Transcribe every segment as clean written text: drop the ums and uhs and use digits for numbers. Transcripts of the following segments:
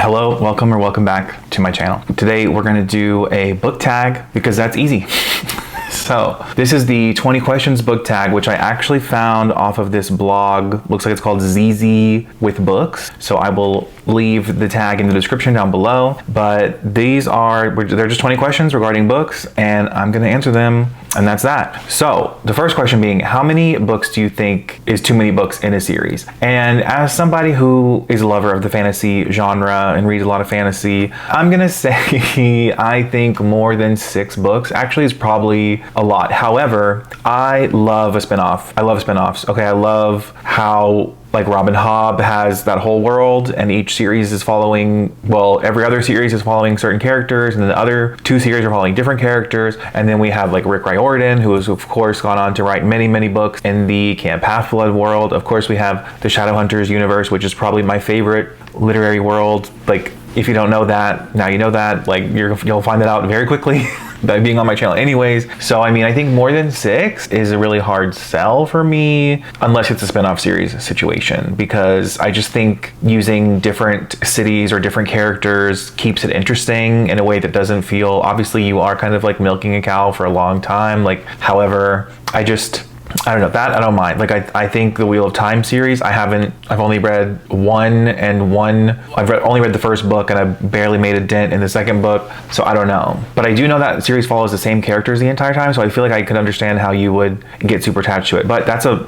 Hello, welcome back to my channel. Today we're gonna do a book tag because that's easy. So this is the 20 questions book tag, which I actually found off of this blog. Looks like it's called ZZ with Books. So I will leave the tag in the description down below. But they're just 20 questions regarding books, and I'm gonna answer them, and that's that. So the first question being, how many books do you think is too many books in a series? And as somebody who is a lover of the fantasy genre and reads a lot of fantasy, I'm gonna say I think more than 6 books actually is probably a lot. However, I love a spinoff. I love spinoffs. Okay, I love how like Robin Hobb has that whole world, and each series is following, well, every other series is following certain characters, and then the other 2 series are following different characters. And then we have like Rick Riordan, who has of course gone on to write many books in the Camp Half-Blood world. Of course, we have the Shadowhunters universe, which is probably my favorite literary world. Like, if you don't know that, now you know that. Like, you'll find that out very quickly by being on my channel anyways. So I mean, I think more than 6 is a really hard sell for me, unless it's a spin-off series situation, because I just think using different cities or different characters keeps it interesting in a way that doesn't feel, obviously you are kind of like milking a cow for a long time. Like, however, I don't know, that I don't mind. Like, I think the Wheel of Time series, I've only read I've only read the first book, and I barely made a dent in the second book, so I don't know. But I do know that series follows the same characters the entire time, so I feel like I could understand how you would get super attached to it. But that's a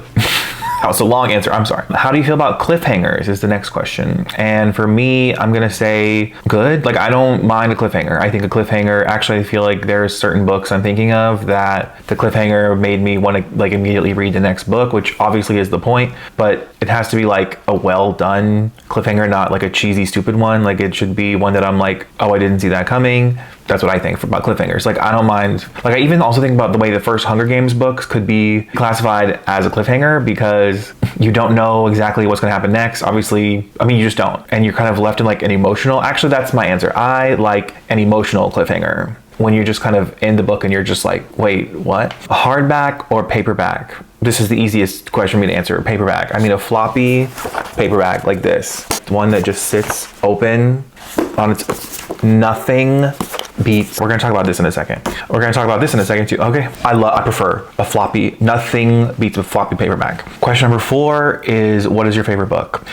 it's a long answer, I'm sorry. How do you feel about cliffhangers is the next question. And for me, I'm gonna say good. Like, I don't mind a cliffhanger. I think a cliffhanger, actually I feel like there's certain books I'm thinking of that the cliffhanger made me want to like immediately read the next book, which obviously is the point, but it has to be like a well done cliffhanger, not like a cheesy, stupid one. Like, it should be one that I'm like, oh, I didn't see that coming. That's what I think about cliffhangers. Like, I don't mind. Like, I even also think about the way the first Hunger Games books could be classified as a cliffhanger, because you don't know exactly what's going to happen next. Obviously, I mean, you just don't. And you're kind of left in like an emotional, actually, that's my answer. I like an emotional cliffhanger, when you're just kind of in the book and you're just like, wait, what? Hardback or paperback? This is the easiest question for me to answer. Paperback. I mean, a floppy paperback like this. One that just sits open on its, nothing beats. We're gonna talk about this in a second. We're gonna talk about this in a second too. Okay, I prefer a floppy. Nothing beats a floppy paperback. Question number 4 is, what is your favorite book?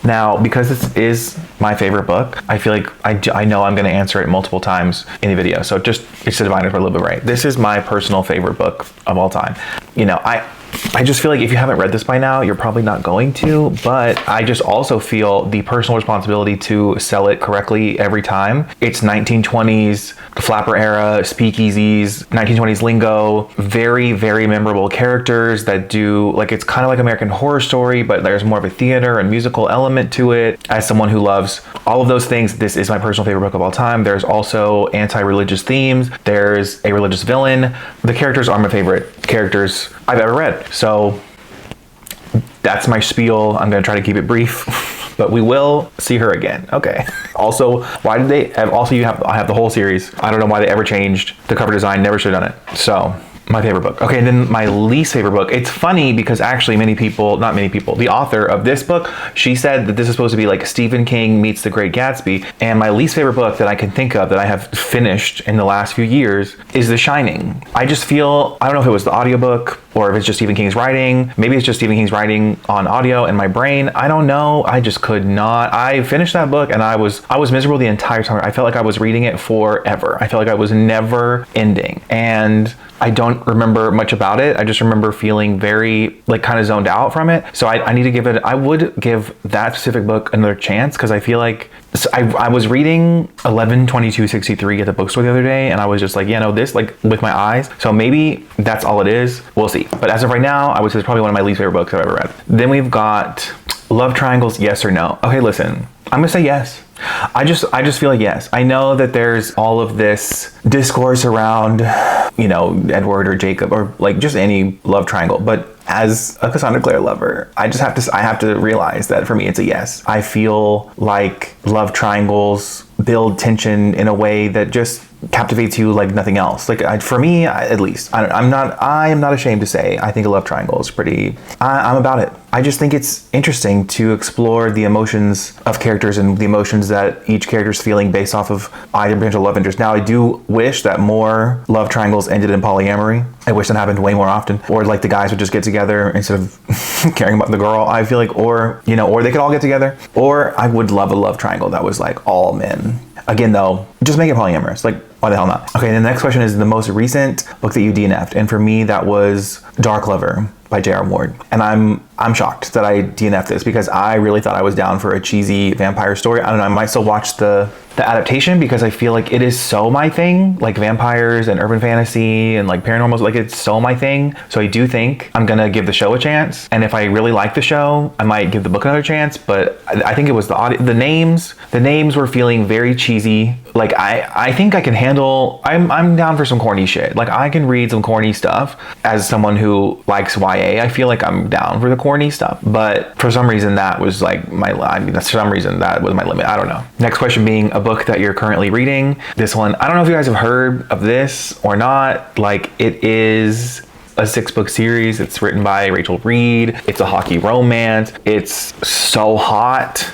Now, because this is my favorite book, I feel like I know I'm gonna answer it multiple times in the video. So it's divided for a little bit, right? This is my personal favorite book of all time. You know, I just feel like if you haven't read this by now, you're probably not going to, but I just also feel the personal responsibility to sell it correctly every time. It's 1920s, the flapper era, speakeasies, 1920s lingo, very memorable characters that do, like, it's kind of like American Horror Story, but there's more of a theater and musical element to it. As someone who loves all of those things, this is my personal favorite book of all time. There's also anti-religious themes. There's a religious villain. The characters are my favorite characters I've ever read. So that's my spiel. I'm gonna try to keep it brief, but we will see her again. Okay. Also, why did they have, also I have the whole series. I don't know why they ever changed the cover design. Never should have done it. So my favorite book. Okay, and then my least favorite book. It's funny because actually the author of this book, she said that this is supposed to be like Stephen King meets The Great Gatsby. And my least favorite book that I can think of that I have finished in the last few years is The Shining. I just feel, I don't know if it was the audiobook or if it's just Stephen King's writing. Maybe it's just Stephen King's writing on audio in my brain. I don't know. I just could not. I finished that book and I was miserable the entire time. I felt like I was reading it forever. I felt like I was never ending. And I don't remember much about it. I just remember feeling very, like, kind of zoned out from it. So I need to give it, I would give that specific book another chance, because I feel like, so I was reading 11/22/63 at the bookstore the other day, and I was just like, yeah, no, this, like, with my eyes. So maybe that's all it is. We'll see. But as of right now, I would say it's probably one of my least favorite books I've ever read. Then we've got love triangles, yes or no? Okay, listen, I'm gonna say yes. I just feel like yes. I know that there's all of this discourse around, you know, Edward or Jacob or like just any love triangle, but as a Cassandra Clare lover, I have to realize that for me it's a yes. I feel like love triangles build tension in a way that just captivates you like nothing else. Like for me, at least, I am not ashamed to say I think a love triangle is pretty. I'm about it. I just think it's interesting to explore the emotions of characters and the emotions that each character is feeling based off of either potential love interest. Now, I do wish that more love triangles ended in polyamory. I wish that happened way more often. Or like the guys would just get together instead of caring about the girl, I feel like. Or, you know, or they could all get together. Or I would love a love triangle that was like all men. Again, though, just make it polyamorous. Like, why the hell not? Okay, and the next question is the most recent book that you DNF'd. And for me, that was Dark Lover by J.R. Ward. And I'm shocked that I DNF'd this because I really thought I was down for a cheesy vampire story. I don't know, I might still watch the adaptation because I feel like it is so my thing, like vampires and urban fantasy and like paranormal, like it's so my thing. So I do think I'm gonna give the show a chance. And if I really like the show, I might give the book another chance. But I think it was the names were feeling very cheesy. Like I think I can handle, I'm down for some corny shit. Like I can read some corny stuff as someone who likes YA. I feel like I'm down for the corny stuff. But for some reason that was like for some reason that was my limit. I don't know. Next question being a book that you're currently reading. This one, I don't know if you guys have heard of this or not. Like it is a 6-book series. It's written by Rachel Reed. It's a hockey romance. It's so hot.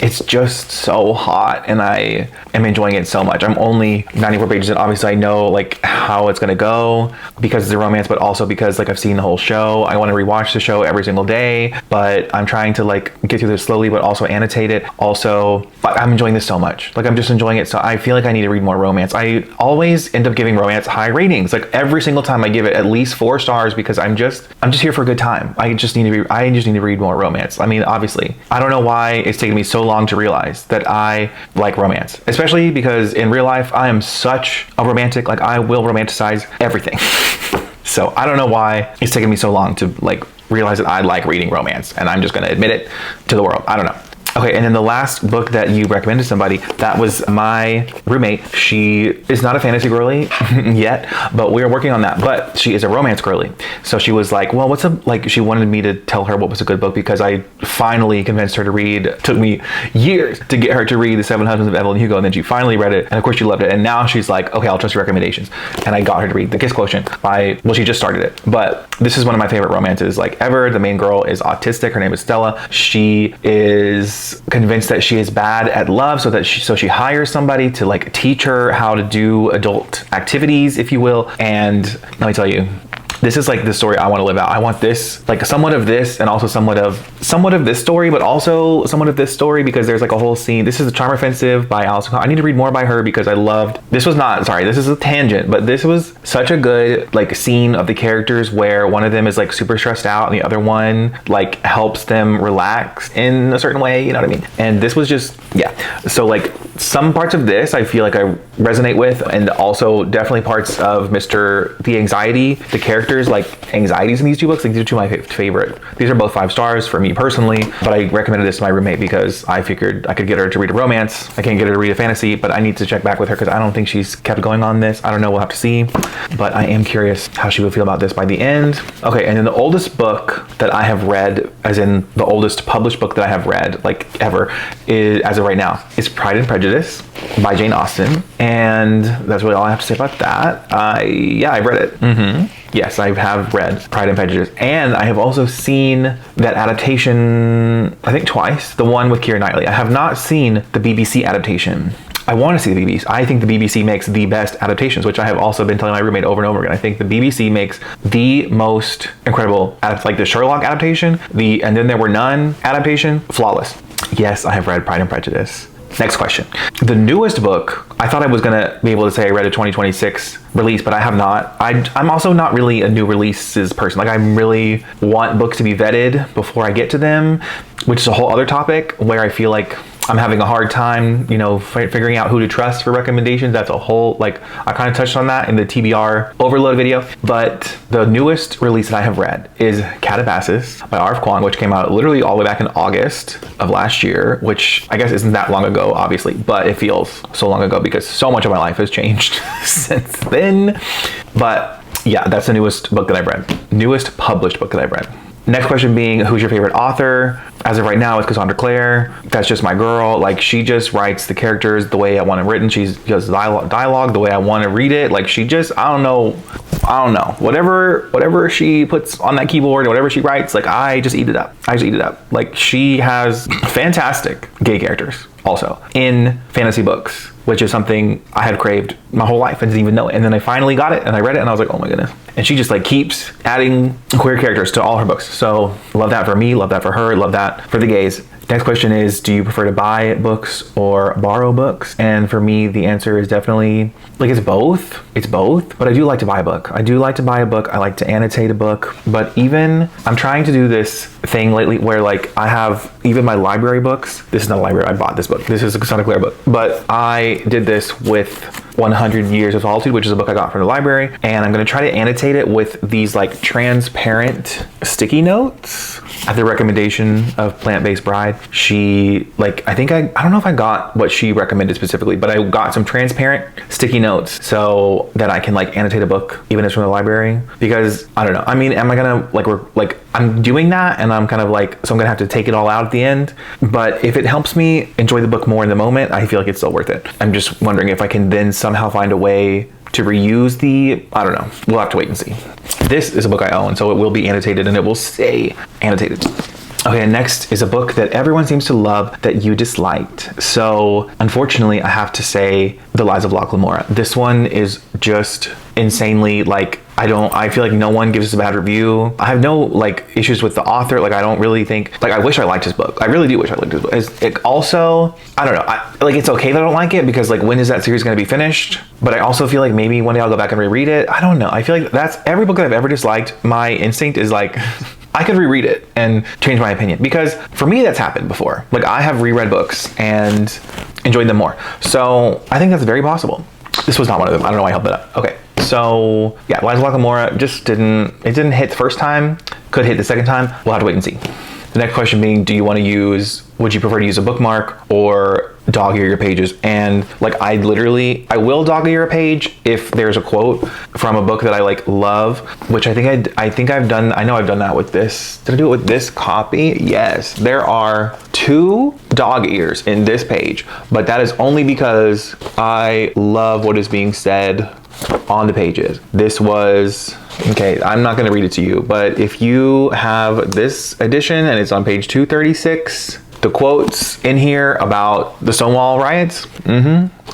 It's just so hot and I am enjoying it so much. I'm only 94 pages and obviously I know like how it's gonna go because it's a romance, but also because like I've seen the whole show. I want to rewatch the show every single day, but I'm trying to like get through this slowly, but also annotate it. Also, I'm enjoying this so much. Like I'm just enjoying it. So I feel like I need to read more romance. I always end up giving romance high ratings. Like every single time I give it at least 4 stars because I'm just here for a good time. I just need to read more romance. I mean, obviously, I don't know why it's taken me so long to realize that I like romance, especially because in real life I am such a romantic. Like I will romanticize everything. So I don't know why it's taken me so long to like realize that I like reading romance, and I'm just gonna admit it to the world. I don't know. Okay, and then the last book that you recommended to somebody, that was my roommate. She is not a fantasy girly yet, but we're working on that. But she is a romance girly. So she was like, well, she wanted me to tell her what was a good book because I finally convinced her to read. It took me years to get her to read The 7 Husbands of Evelyn Hugo, and then she finally read it. And of course she loved it. And now she's like, okay, I'll trust your recommendations. And I got her to read The Kiss Quotient she just started it. But this is one of my favorite romances like ever. The main girl is autistic. Her name is Stella. She is convinced that she is bad at love, so she hires somebody to like teach her how to do adult activities, if you will. And let me tell you, this is like the story I want to live out. I want this, like somewhat of this and also somewhat of this story, but also somewhat of this story because there's like a whole scene. This is The Charm Offensive by Alison. I need to read more by her because I loved, this is a tangent, but this was such a good like scene of the characters where one of them is like super stressed out and the other one like helps them relax in a certain way, you know what I mean? And this was just, yeah. So like some parts of this I feel like I resonate with, and also definitely parts of the anxiety, the characters like anxieties in these 2 books. Like these are 2 of my favorite. These are both 5 stars for me personally, but I recommended this to my roommate because I figured I could get her to read a romance. I can't get her to read a fantasy, but I need to check back with her because I don't think she's kept going on this. I don't know, we'll have to see, but I am curious how she would feel about this by the end. Okay, and then the oldest book that I have read, as in the oldest published book that I have read like ever, is, as of right now, is Pride and Prejudice by Jane Austen. And that's really all I have to say about that. I've read it. Yes, I have read Pride and Prejudice, and I have also seen that adaptation, I think twice, the one with Keira Knightley. I have not seen the BBC adaptation. I want to see the BBC. I think the BBC makes the best adaptations, which I have also been telling my roommate over and over again. I think the BBC makes the most incredible, like the Sherlock adaptation, And Then There Were None adaptation, flawless. Yes, I have read Pride and Prejudice. Next question. The newest book, I thought I was gonna be able to say I read a 2026 release, but I have not. I'm also not really a new releases person. Like I really want books to be vetted before I get to them, which is a whole other topic where I feel like I'm having a hard time, figuring out who to trust for recommendations. That's a whole, I kind of touched on that in the TBR overload video. But the newest release that I have read is Calabasas by R.F. Kuang, which came out literally all the way back in August of last year, which I guess isn't that long ago, obviously, but it feels so long ago because so much of my life has changed since then. But yeah, that's the newest book that I've read. Newest published book that I've read. Next question being, who's your favorite author? as of right now, it's Cassandra Clare. That's just my girl. Like, she just writes the characters the way I want it written. She does dialogue the way I want to read it. Like, she just, I don't know. Whatever she puts on that keyboard, whatever she writes, like, I just eat it up. Like, she has fantastic gay characters also in fantasy books, which is something I had craved my whole life. I didn't even know it. And then I finally got it and I read it and I was like, oh my goodness. And she just like keeps adding queer characters to all her books. So love that for me, love that for her, love that for the gays. Next question is, do you prefer to buy books or borrow books? And for me, the answer is definitely, like, it's both, but I do like to buy a book. I like to annotate a book, but even, I'm trying to do this thing lately where, like, I have even my library books. This is not a library, I bought this book. This is a Cassandra Clare book, but I did this with 100 Years of Solitude, which is a book I got from the library, and I'm gonna try to annotate it with these like transparent sticky notes at the recommendation of Plant-Based Bride. She, like, I don't know if I got what she recommended specifically, but I got some transparent sticky notes so that I can like annotate a book even if it's from the library, because I don't know, I mean, am I gonna like I'm doing that and I'm kind of like, so I'm gonna have to take it all out at the end, but if it helps me enjoy the book more in the moment, I feel like it's still worth it. I'm just wondering if I can then somehow find a way to reuse I don't know, we'll have to wait and see. This is a book I own, so it will be annotated and it will stay annotated. Okay, next is a book that everyone seems to love that you disliked. So unfortunately, I have to say The Lies of Locke Lamora. This one is just insanely, like, I feel like no one gives us a bad review. I have no like issues with the author. Like, I don't really think, like, I wish I liked his book. I really do wish I liked his book. It also, I don't know, like, it's okay that I don't like it because, like, when is that series going to be finished? But I also feel like maybe one day I'll go back and reread it. I don't know. I feel like that's every book that I've ever disliked. My instinct is like, I could reread it and change my opinion, because for me that's happened before. Like, I have reread books and enjoyed them more. So I think that's very possible. This was not one of them. I don't know why I held that up. Okay. So yeah, Lies of Locke Lamora just didn't hit the first time, could hit the second time. We'll have to wait and see. The next question being, would you prefer to use a bookmark or dog ear your pages? And like, I will dog ear a page if there's a quote from a book that I like love, which I know I've done that with this. Did I do it with this copy? Yes, there are 2 dog ears in this page, but that is only because I love what is being said on the pages. This was, okay, I'm not going to read it to you, but if you have this edition and it's on page 236, the quotes in here about the Stonewall riots,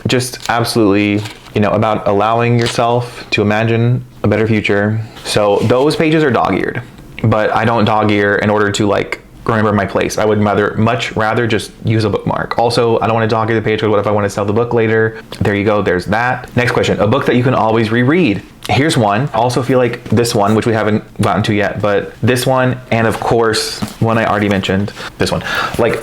just absolutely, about allowing yourself to imagine a better future. So those pages are dog-eared, but I don't dog ear in order to like remember my place. I would much rather just use a bookmark. Also, I don't want to dog ear the page because what if I want to sell the book later? There you go, there's that. Next question, a book that you can always reread. Here's one. I also feel like this one, which we haven't gotten to yet, but this one, and of course, one I already mentioned, this one. Like,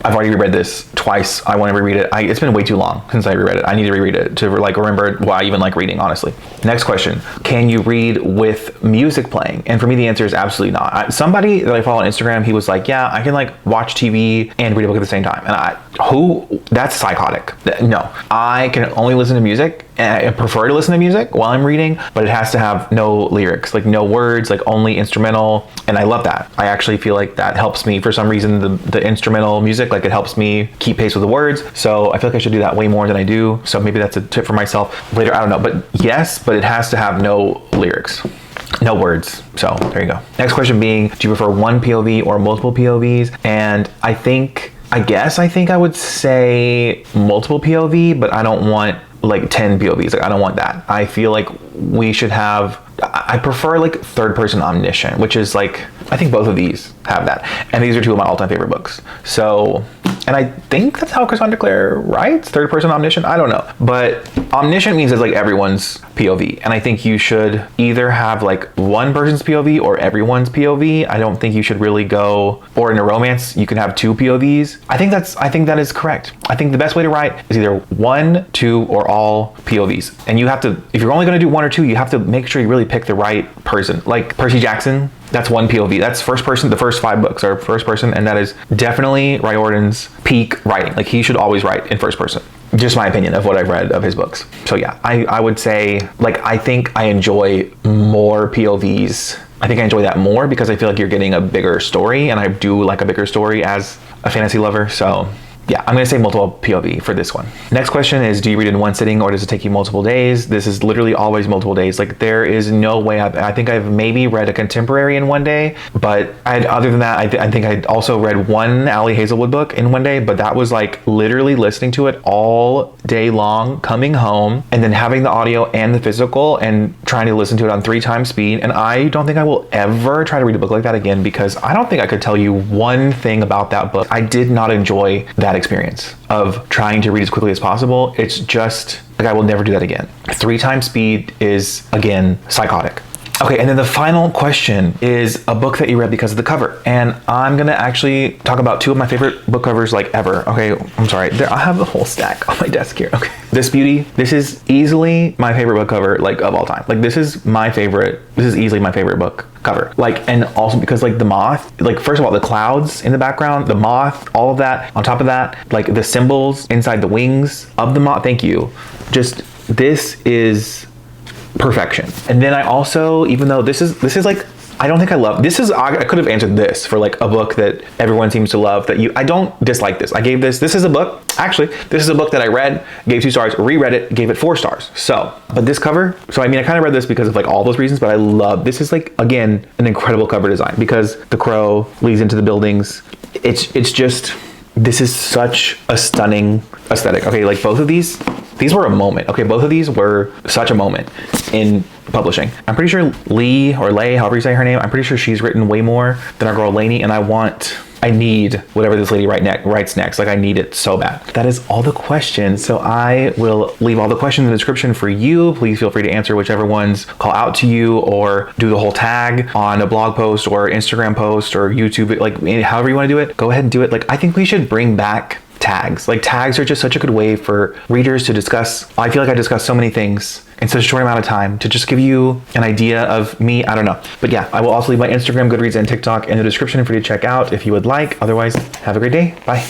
I've already reread this twice. I want to reread it. It's been way too long since I reread it. I need to reread it to like remember why I even like reading, honestly. Next question, can you read with music playing? And for me, the answer is absolutely not. Somebody that I follow on Instagram, he was like, yeah, I can like watch TV and read a book at the same time. And that's psychotic. No, I can only listen to music, and I prefer to listen to music while I'm reading, but it has to have no lyrics, like no words, like only instrumental. And I love that. I actually feel like that helps me for some reason, the instrumental music, like it helps me keep pace with the words. So I feel like I should do that way more than I do. So maybe that's a tip for myself later. I don't know, but yes, but it has to have no lyrics. No words. So there you go. Next question being, do you prefer one POV or multiple POVs? And I think I would say multiple POV, but I don't want like 10 POVs. Like, I don't want that. I feel like we should have, I prefer like third person omniscient, which is like, I think both of these have that. And these are 2 of my all-time favorite books. So, and I think that's how Cassandra Clare writes, third person omniscient. I don't know, but omniscient means it's like everyone's POV. And I think you should either have like one person's POV or everyone's POV. I don't think you should really go, or in a romance, you can have 2 POVs. I think that is correct. I think the best way to write is either 1, 2, or all POVs. And you have to, if you're only going to do 1 or 2, you have to make sure you really pick the right person. Like Percy Jackson, that's 1 POV. That's first person. The first 5 books are first person, and that is definitely Riordan's peak writing. Like, he should always write in first person. Just my opinion of what I've read of his books. So yeah, I would say, like, I think I enjoy more POVs I think I enjoy that more because I feel like you're getting a bigger story, and I do like a bigger story as a fantasy lover. So yeah, I'm gonna say multiple POV for this one. Next question is, do you read in one sitting or does it take you multiple days? This is literally always multiple days. Like there is no way, I think I've maybe read a contemporary in one day, but other than that, I think I also read one Ali Hazelwood book in one day, but that was like literally listening to it all day long, coming home, and then having the audio and the physical and trying to listen to it on 3 times speed. And I don't think I will ever try to read a book like that again, because I don't think I could tell you one thing about that book. I did not enjoy that experience of trying to read as quickly as possible. It's just like, I will never do that again. 3 times speed is, again, psychotic. Okay, and then the final question is a book that you read because of the cover. And I'm gonna actually talk about 2 of my favorite book covers like ever. Okay, I'm sorry, I have a whole stack on my desk here. Okay, This Beauty, this is easily my favorite book cover like of all time. Like this is easily my favorite book cover. Like, and also because like the moth, like first of all, the clouds in the background, the moth, all of that, on top of that, like the symbols inside the wings of the moth, thank you. Just, this is perfection. And then I also, even though this is like, I don't think I love this. I could have answered this for like a book that everyone seems to love, I don't dislike this. I gave this is a book, actually, this is a book that I read, gave 2 stars, reread it, gave it 4 stars. So, but this cover, so I mean, I kind of read this because of like all those reasons, but I love, this is like, again, an incredible cover design because the crow leads into the buildings. It's just, this is such a stunning aesthetic. Okay, like both of these were a moment. Okay, both of these were such a moment in publishing. I'm pretty sure Lee, or Lay, however you say her name, I'm pretty sure she's written way more than our girl Lainey, and I need whatever this lady writes next. Like I need it so bad. That is all the questions. So I will leave all the questions in the description for you. Please feel free to answer whichever ones call out to you, or do the whole tag on a blog post or Instagram post or YouTube, like however you want to do it, go ahead and do it. Like I think we should bring back tags. Like tags are just such a good way for readers to discuss. I feel like I discussed so many things in such a short amount of time to just give you an idea of me. I don't know. But yeah, I will also leave my Instagram, Goodreads, and TikTok in the description for you to check out if you would like. Otherwise, have a great day. Bye.